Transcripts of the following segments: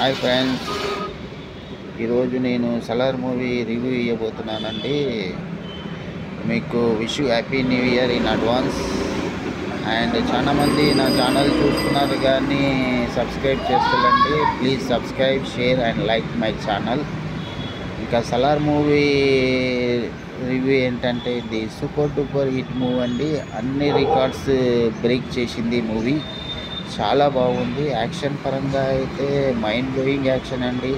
Hi friends, ఈరోజు నేను Salaar movie review ఇవ్వబోతున్నానండి. మీకు wish happy new year in advance. And చాలామంది నా ఛానల్ చూస్తున్నారు కానీ సబ్స్క్రైబ్ చేసుకోండి. Please subscribe, share and like my channel. ఇంకా సలార్ మూవీ రివ్యూ ఏంటంటే ఇది సూపర్ డూపర్ హిట్ మూవీ అండి. అన్ని రికార్డ్స్ బ్రేక్ చేసింది మూవీ. చాలా బాగుంది. యాక్షన్ పరంగా అయితే మైండ్ బ్లోయింగ్ యాక్షన్ అండి.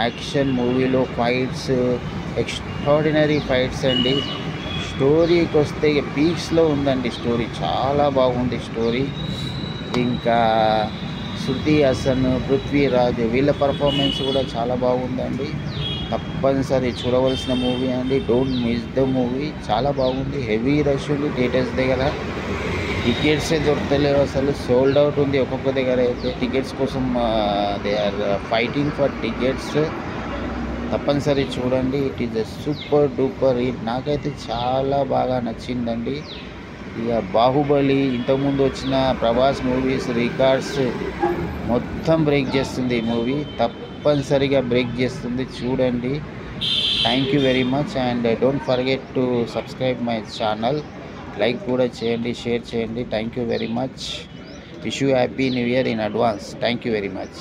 యాక్షన్ మూవీలో ఫైట్స్ ఎక్స్ట్రాడినరీ ఫైట్స్ అండి. స్టోరీకి వస్తే పీక్స్లో ఉందండి. స్టోరీ చాలా బాగుంది. స్టోరీ ఇంకా శృతి హాసన్, పృథ్వీరాజ్ వీళ్ళ పర్ఫార్మెన్స్ కూడా చాలా బాగుందండి. తప్పనిసరి చూడవలసిన మూవీ అండి. Don't miss the movie. చాలా బాగుంది. హెవీ రష్ ఉంది థియేటర్స్ దగ్గర. టికెట్సే దొరకలేవు అసలు. సోల్డ్ అవుట్ ఉంది ఒక్కొక్క దగ్గర అయితే. టికెట్స్ కోసం they are fighting for tickets. తప్పనిసరి చూడండి. It is a super duper hit. నాకైతే చాలా బాగా నచ్చిందండి. ఇక బాహుబలి, ఇంతకుముందు వచ్చిన ప్రభాస్ మూవీస్ రికార్డ్స్ మొత్తం బ్రేక్ చేస్తుంది ఈ మూవీ. తప్పనిసరిగా బ్రేక్ చేస్తుంది. చూడండి. Thank you very much. And don't forget to subscribe my channel. Like కూడా చేయండి, షేర్ చేయండి. Thank you very much. Wish you happy new year in advance. Thank you very much.